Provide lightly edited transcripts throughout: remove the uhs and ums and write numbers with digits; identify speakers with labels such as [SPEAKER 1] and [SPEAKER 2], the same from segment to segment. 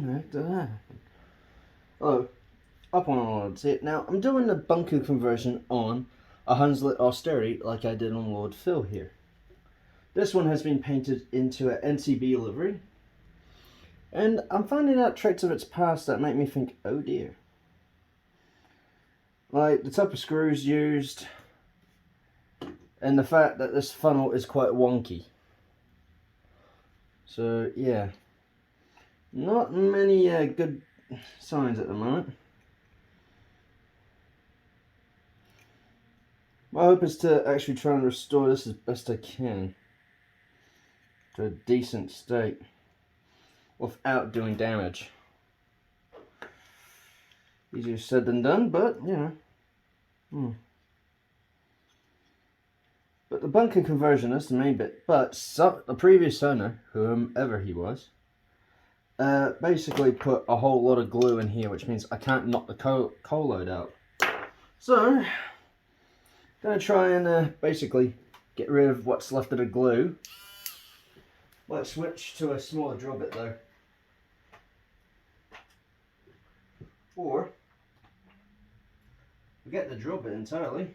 [SPEAKER 1] the heck did that happen? Oh, up on it. Now, I'm doing the bunker conversion on a Hunslet Austerity like I did on Lord Phil here. This one has been painted into an NCB livery. And I'm finding out traits of its past that make me think, oh dear. Like the type of screws used, and the fact that this funnel is quite wonky. So yeah, not many good signs at the moment. My hope is to actually try and restore this as best I can to a decent state without doing damage. Easier said than done, but you know. But the bunker conversion is the main bit. But the previous owner, whomever he was, basically put a whole lot of glue in here, which means I can't knock the coal load out. So, gonna try and basically get rid of what's left of the glue. Let's switch to a smaller drill bit though. Or, forget the drill bit entirely.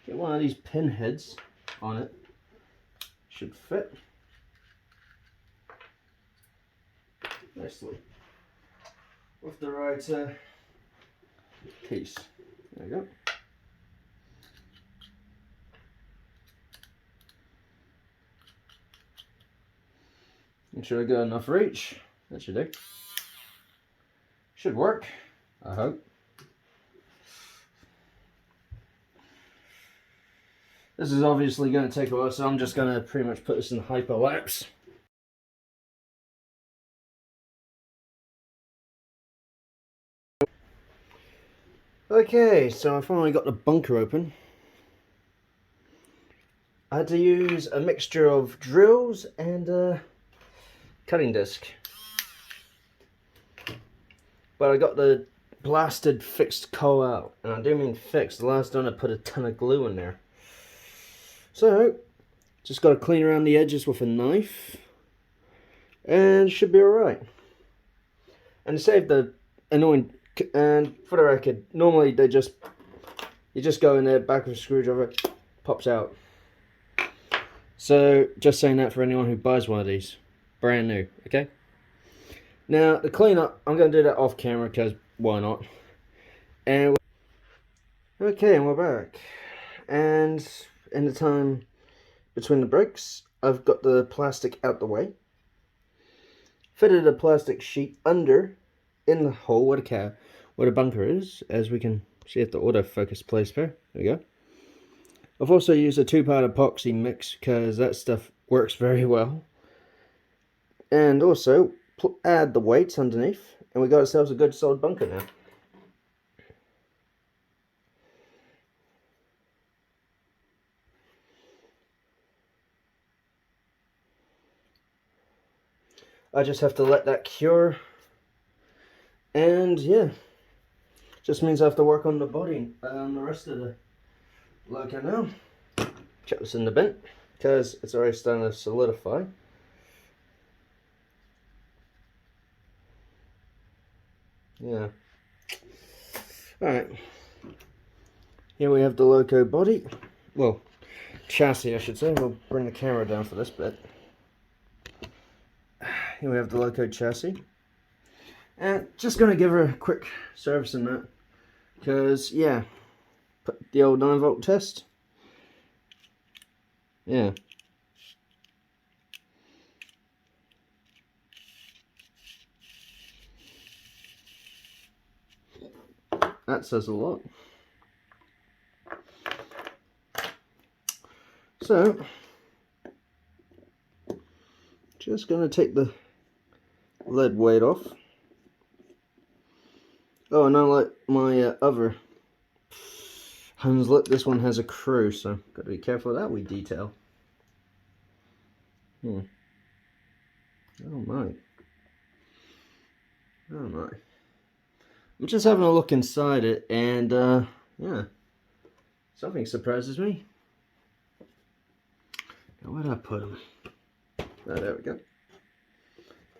[SPEAKER 1] Get one of these pin heads on it. Should fit nicely with the right piece. There you go. Make sure I got enough reach. That should do. Should work, I hope. This is obviously going to take a while, so I'm just going to pretty much put this in hyperlapse. Okay, so I finally got the bunker open. I had to use a mixture of drills and a cutting disc. But I got the blasted fixed coal out. And I do mean fixed. The last time I put a ton of glue in there. So, just got to clean around the edges with a knife. And it should be alright. And to save the annoying... And for the record, normally you just go in there, back with a screwdriver, pops out. So, just saying that for anyone who buys one of these. Brand new, okay? Now, the cleanup, I'm going to do that off camera because why not? And okay, and we're back. And in the time between the breaks, I've got the plastic out the way. Fitted a plastic sheet under in the hole where the bunker is, as we can see at the autofocus place there. There we go. I've also used a 2-part epoxy mix because that stuff works very well. And also add the weights underneath, and we got ourselves a good solid bunker now. I just have to let that cure, and yeah, just means I have to work on the body and the rest of the logo now. Chuck this in the bin because it's already starting to solidify. Yeah. Alright. Here we have the loco body. Well, chassis I should say. We'll bring the camera down for this bit. Here we have the loco chassis. And just going to give her a quick service in that. Because, yeah. Put the old 9-volt test. Yeah. That says a lot. So, just going to take the lead weight off. Oh, and unlike my other Hunslet, this one has a crew, so got to be careful of that wee detail. Oh my. Oh my. I'm just having a look inside it, and yeah, something surprises me. Now, where did I put them? Oh, there we go.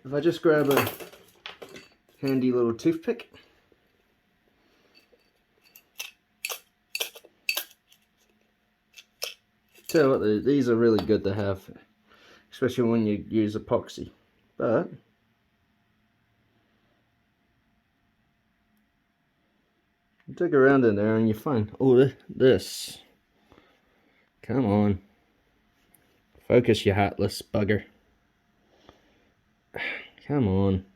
[SPEAKER 1] If I just grab a handy little toothpick. Tell you what, these are really good to have, especially when you use epoxy. But you dig around in there and you find, oh, this. Come on. Focus, you heartless bugger. Come on.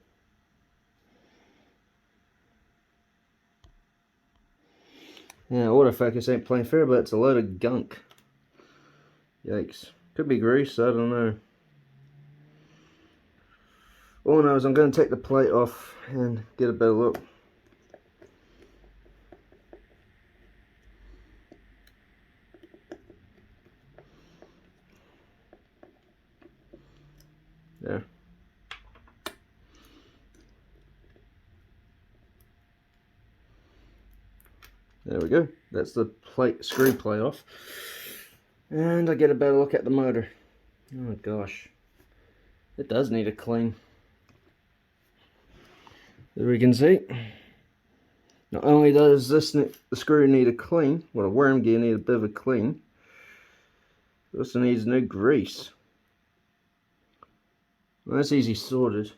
[SPEAKER 1] Yeah, autofocus ain't playing fair, but it's a load of gunk. Yikes. Could be grease, I don't know. All I know is I'm going to take the plate off and get a better look. There. There we go. That's the plate, screw plate off. And I get a better look at the motor. Oh gosh. It does need a clean. As we can see, not only does the screw need a clean, well, the worm gear need a bit of a clean, it also needs new grease. Well, that's easy sorted.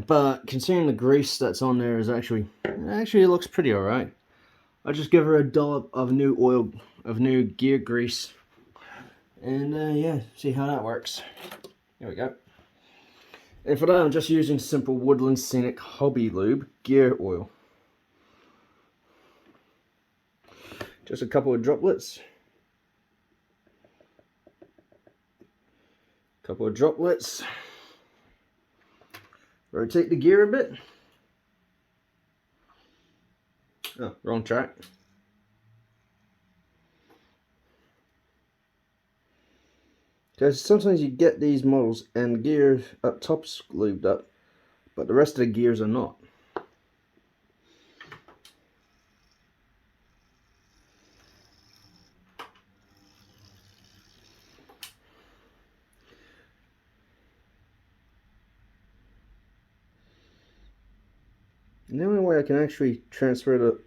[SPEAKER 1] But considering the grease that's on there is actually it looks pretty alright. I'll just give her a dollop of new oil, of new gear grease, and yeah, see how that works. There we go. And for that, I'm just using simple Woodland Scenic Hobby Lube gear oil. Just a couple of droplets. Couple of droplets. Rotate the gear a bit. Oh, wrong track. Because sometimes you get these models and the gear up top's lubed up, but the rest of the gears are not. And the only way I can actually transfer the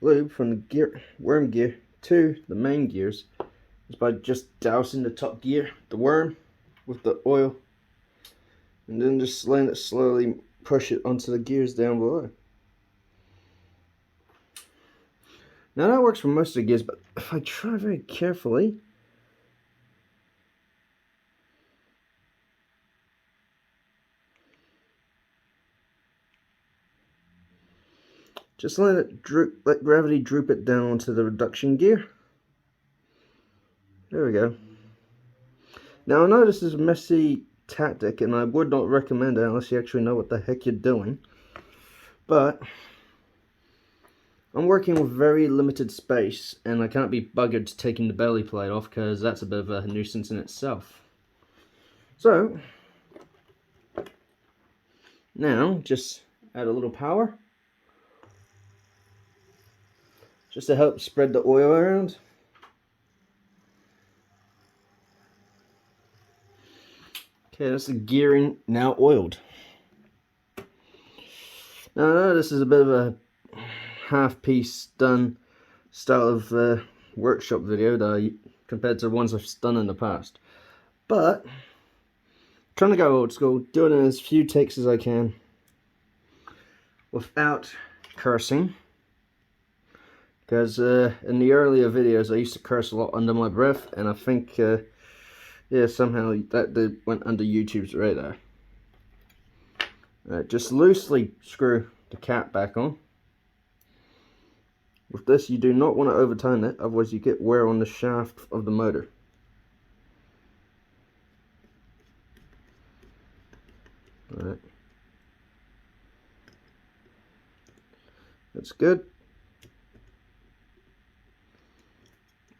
[SPEAKER 1] lube from the gear, worm gear to the main gears is by just dousing the top gear, the worm, with the oil, and then just letting it slowly push it onto the gears down below. Now that works for most of the gears, but if I try very carefully, just let it droop, let gravity droop it down onto the reduction gear. There we go. Now I know this is a messy tactic and I would not recommend it unless you actually know what the heck you're doing, but I'm working with very limited space and I can't be buggered taking the belly plate off because that's a bit of a nuisance in itself. So now just add a little power just to help spread the oil around. Okay, that's the gearing now oiled. Now I know this is a bit of a half piece done style of workshop video that compared to the ones I've done in the past, but trying to go old school, doing it as few takes as I can without cursing, because in the earlier videos I used to curse a lot under my breath, and I think yeah, somehow that went under YouTube's radar. Just loosely screw the cap back on. With this, you do not want to overturn it, otherwise you get wear on the shaft of the motor. Alright. That's good.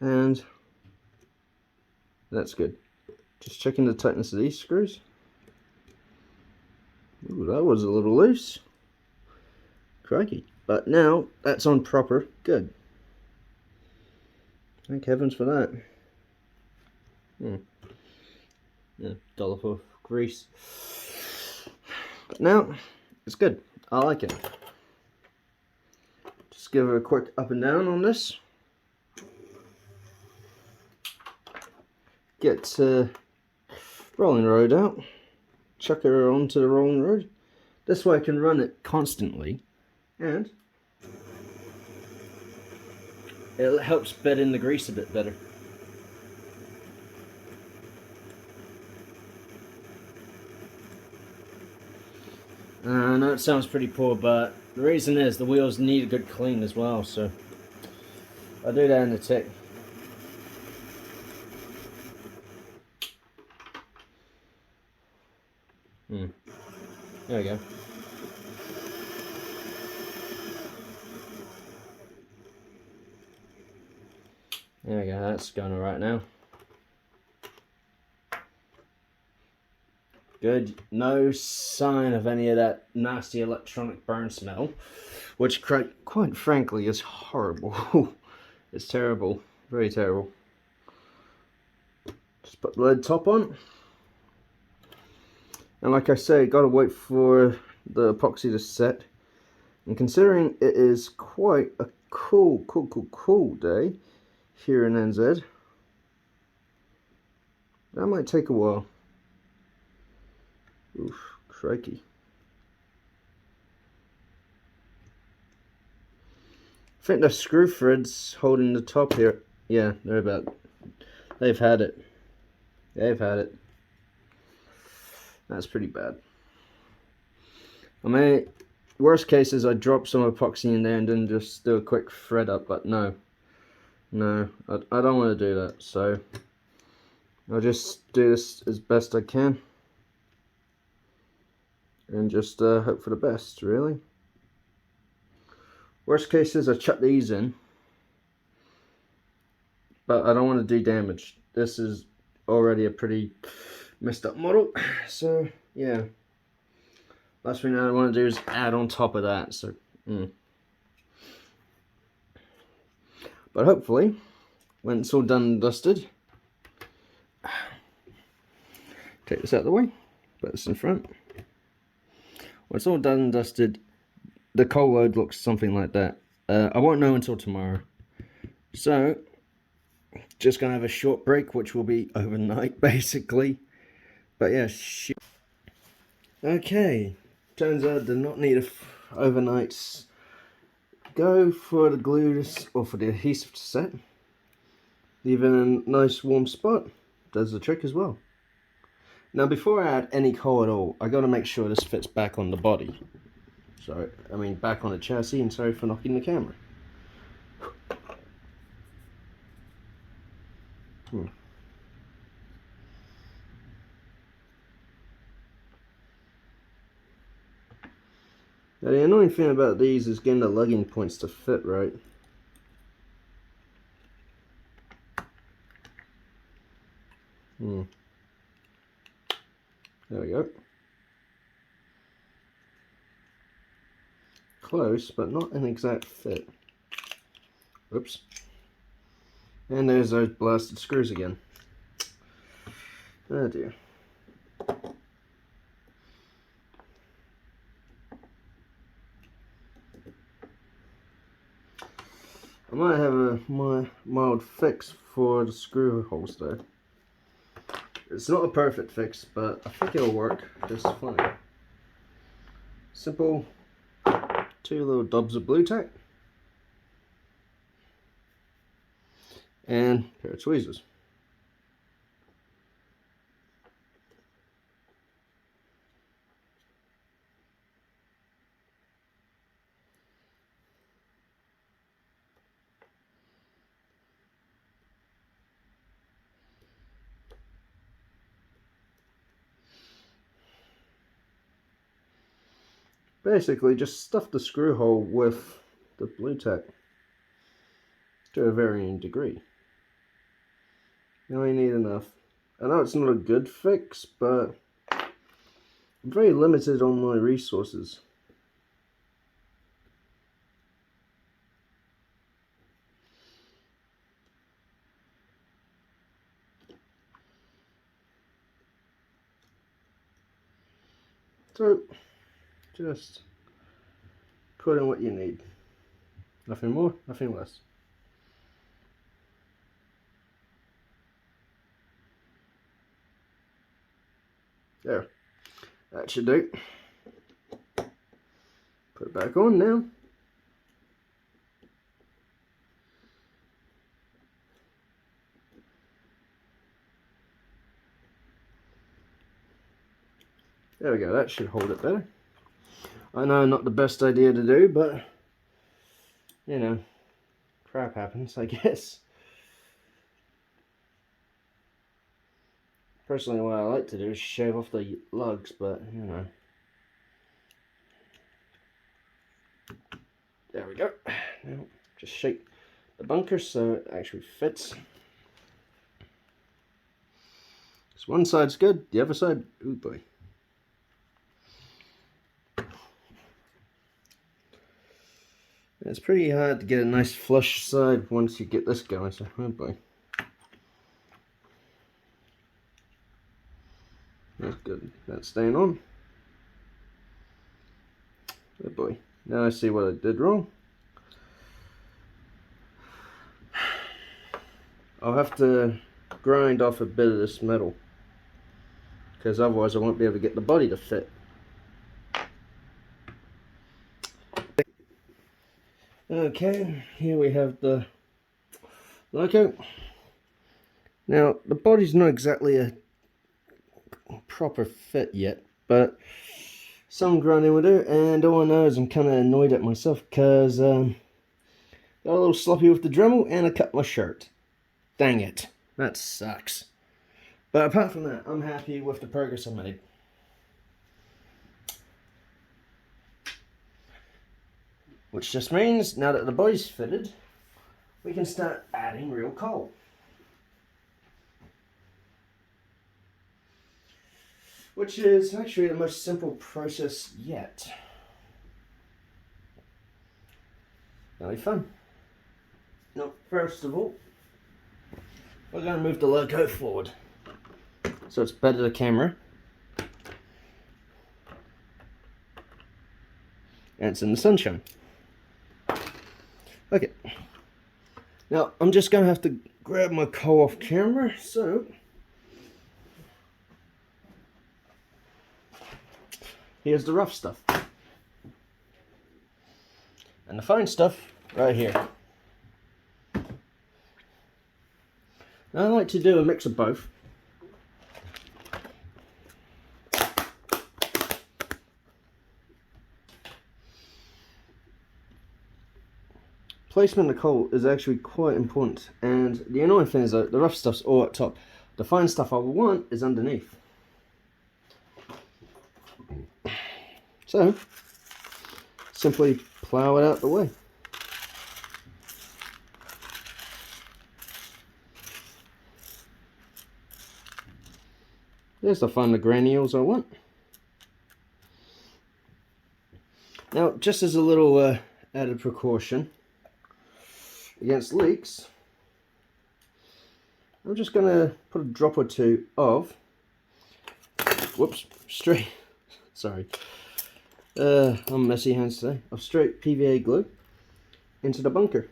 [SPEAKER 1] And that's good. Just checking the tightness of these screws. Ooh, that was a little loose. Crikey. But now that's on proper. Good. Thank heavens for that. Yeah, dollop of grease. But now, it's good. I like it. Just give it a quick up and down on this. Get rolling road out. Chuck her onto the rolling road. This way I can run it constantly, and it helps bed in the grease a bit better. I know it sounds pretty poor, but the reason is the wheels need a good clean as well, so I'll do that in a tick. There we go. There we go, that's going alright now. Good, no sign of any of that nasty electronic burn smell, which quite frankly is horrible. It's terrible, very terrible. Just put the lid top on. And like I say, gotta wait for the epoxy to set. And considering it is quite a cool day here in NZ, that might take a while. Oof, crikey. I think the screw threads holding the top here, yeah, they've had it. They've had it. That's pretty bad. I mean, worst case is I drop some epoxy in there and then just do a quick thread up, but no, I don't want to do that, so I'll just do this as best I can and just hope for the best, really. Worst case is I chuck these in, but I don't want to do damage. This is already a pretty messed up model, so yeah. Last thing I want to do is add on top of that, so But hopefully, when it's all done and dusted, take this out of the way, put this in front. When it's all done and dusted, the coal load looks something like that. I won't know until tomorrow. So, just gonna have a short break, which will be overnight, basically. But yeah, okay. Turns out I did not need a overnight. Go for the glue or for the adhesive to set. Leave it in a nice warm spot. Does the trick as well. Now, before I add any coal at all, I gotta make sure this fits back on the body. Sorry, I mean back on the chassis, and sorry for knocking the camera. Now, the annoying thing about these is getting the lugging points to fit right. There we go. Close, but not an exact fit. Oops. And there's those blasted screws again. Oh dear. I might have a mild fix for the screw holes though. It's not a perfect fix, but I think it'll work just fine. Simple, 2 little dobs of blue tack and a pair of tweezers. Basically, just stuff the screw hole with the blue tack to a varying degree. You only need enough. I know it's not a good fix, but I'm very limited on my resources. So, Just put in what you need. Nothing more, nothing less. There, that should do. Put it back on now. There we go, that should hold it better. I know, not the best idea to do, but you know, crap happens, I guess. Personally, what I like to do is shave off the lugs, but you know. There we go. Now, just shake the bunker so it actually fits. So one side's good, the other side, oh boy. It's pretty hard to get a nice flush side once you get this going, so oh boy. That's good. That's staying on. Oh boy. Now I see what I did wrong. I'll have to grind off a bit of this metal, because otherwise I won't be able to get the body to fit. Okay, here we have the logo. Now the body's not exactly a proper fit yet, but some grinding will do, and all I know is I'm kind of annoyed at myself because got a little sloppy with the Dremel and I cut my shirt. Dang it, that sucks. But apart from that, I'm happy with the progress I made. Which just means, now that the body's fitted, we can start adding real coal. Which is actually the most simple process yet. That'll be fun. Now, first of all, we're going to move the logo forward so it's better to camera. And it's in the sunshine. Okay. Now, I'm just going to have to grab my coal off camera, so here's the rough stuff. And the fine stuff right here. Now, I like to do a mix of both. Placement of coal is actually quite important, and the annoying thing is that the rough stuff's all at top. The fine stuff I want is underneath. So, simply plow it out the way. There's the finer granules I want. Now, just as a little added precaution against leaks, I'm just going to put a drop or two of, straight, sorry, I'm messy hands today, of straight PVA glue into the bunker.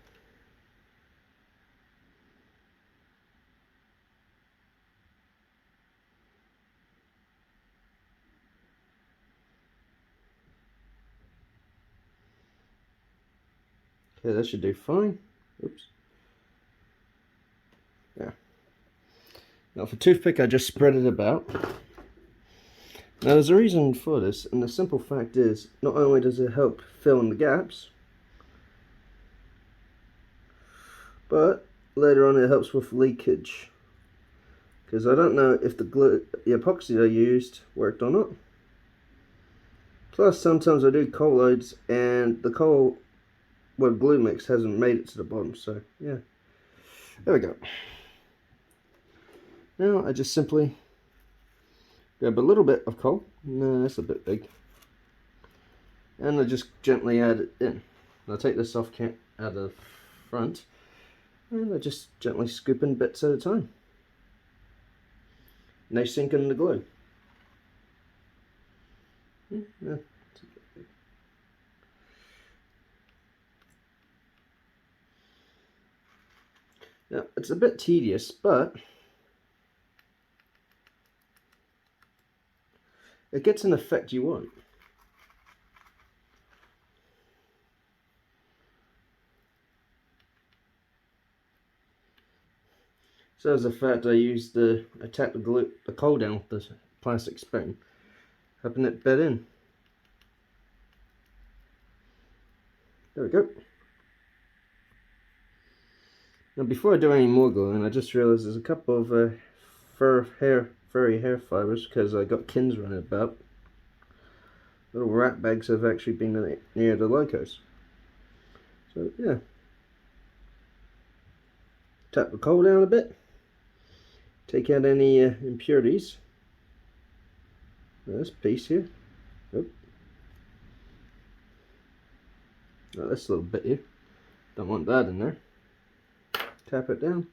[SPEAKER 1] Okay, that should do fine. Oops. Yeah. Now for toothpick, I just spread it about. Now there's a reason for this, and the simple fact is, not only does it help fill in the gaps, but later on it helps with leakage. Because I don't know if the epoxy I used worked or not. Plus sometimes I do coal loads and the coal glue mix hasn't made it to the bottom, so yeah. There we go. Now I just simply grab a little bit of coal. No, that's a bit big. And I just gently add it in. I'll take this off out of the front, and I just gently scoop in bits at a time. And they sink in the glue. Yeah, Now, it's a bit tedious, but it gets an effect you want. So as a fact, I tapped the coal down with the plastic spoon, helping it bed in. There we go. Now before I do any more gluing, I just realised there's a couple of furry hair fibres, because I got Kins running about. Little rat bags have actually been near the locos. So yeah. Tap the coal down a bit. Take out any impurities. Now this piece here. Oh. Now this little bit here. Don't want that in there. Tap it down.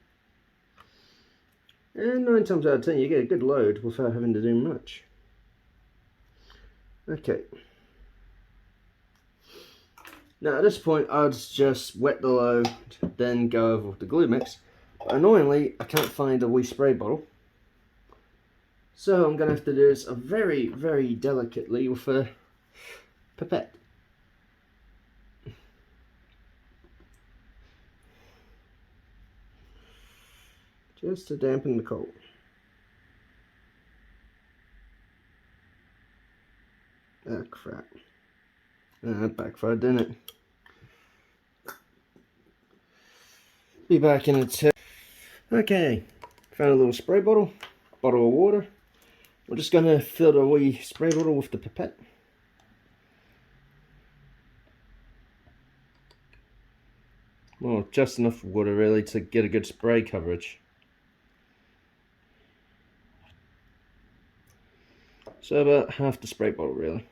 [SPEAKER 1] And 9 times out of 10 you get a good load without having to do much. Okay. Now at this point I'd just wet the load, then go over with the glue mix. But annoyingly I can't find a wee spray bottle. So I'm going to have to do this very, very delicately with a pipette. Just to dampen the coal. Ah, crap. That backfired, didn't it? Be back in a tip. Okay, found a little spray bottle of water. We're just going to fill the wee spray bottle with the pipette. Well, just enough water really to get a good spray coverage. So about half the spray bottle really.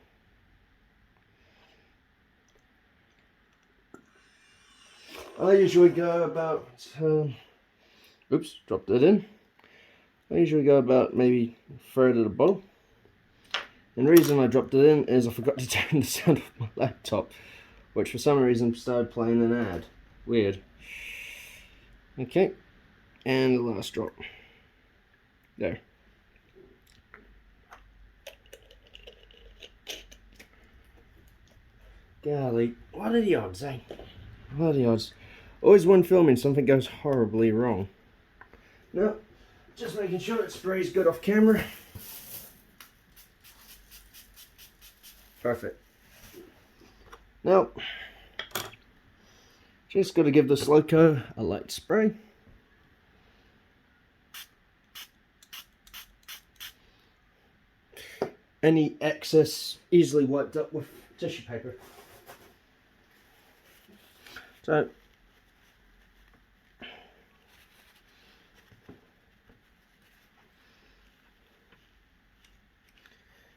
[SPEAKER 1] I usually go about, oops, dropped it in. I usually go about maybe a third of the bottle. And the reason I dropped it in is I forgot to turn the sound off my laptop, which for some reason started playing an ad. Weird. Okay, and the last drop. There. Golly, what are the odds, eh? What are the odds? Always when filming, something goes horribly wrong. No, just making sure it sprays good off camera. Perfect. Now, just got to give this loco a light spray. Any excess easily wiped up with tissue paper. So,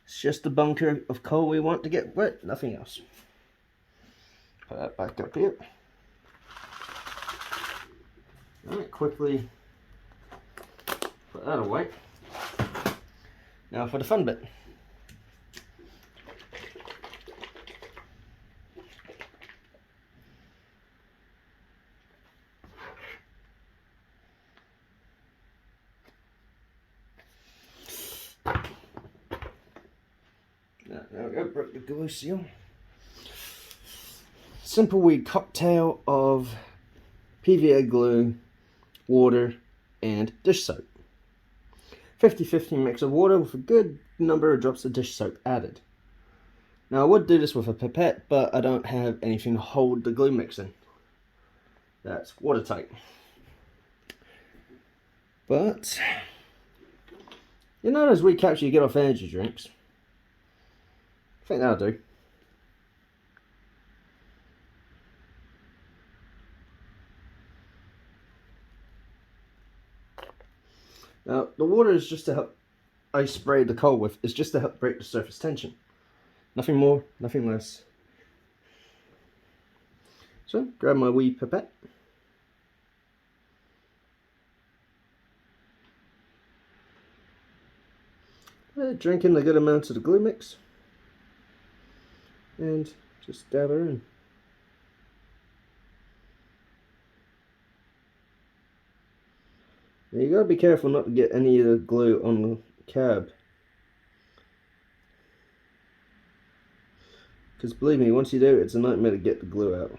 [SPEAKER 1] it's just the bunker of coal we want to get wet, nothing else. Put that back up here. Alright, quickly put that away. Now for the fun bit. There we go, broke the glue seal. Simple wee cocktail of PVA glue, water, and dish soap. 50-50 mix of water with a good number of drops of dish soap added. Now I would do this with a pipette, but I don't have anything to hold the glue mix in. That's watertight. But, you know those wee caps you get off energy drinks? I think that'll do. Now, the water is just to help, I sprayed the coal with, is just to help break the surface tension. Nothing more, nothing less. So, grab my wee pipette. Drink in a good amount of the glue mix. And just dab her in. Now you gotta be careful not to get any of the glue on the cab. Because believe me, once you do, it's a nightmare to get the glue out.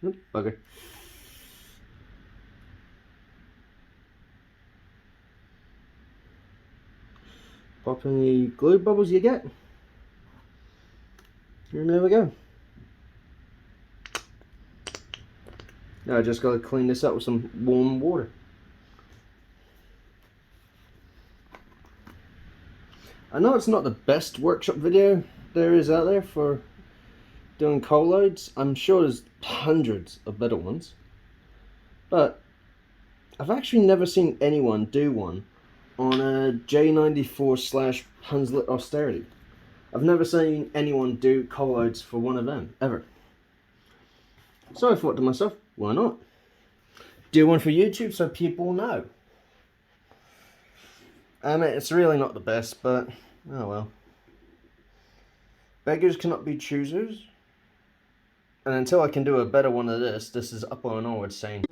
[SPEAKER 1] Oop, bugger. Pop any glue bubbles you get. And there we go. Now I just gotta clean this up with some warm water. I know it's not the best workshop video there is out there for doing coal loads. I'm sure there's hundreds of better ones. But I've actually never seen anyone do one on a J94 / Hunslet Austerity. I've never seen anyone do coal loads for one of them, ever. So I thought to myself, why not? Do one for YouTube so people know. I mean, it's really not the best, but oh well. Beggars cannot be choosers. And until I can do a better one of this is up on onward saying.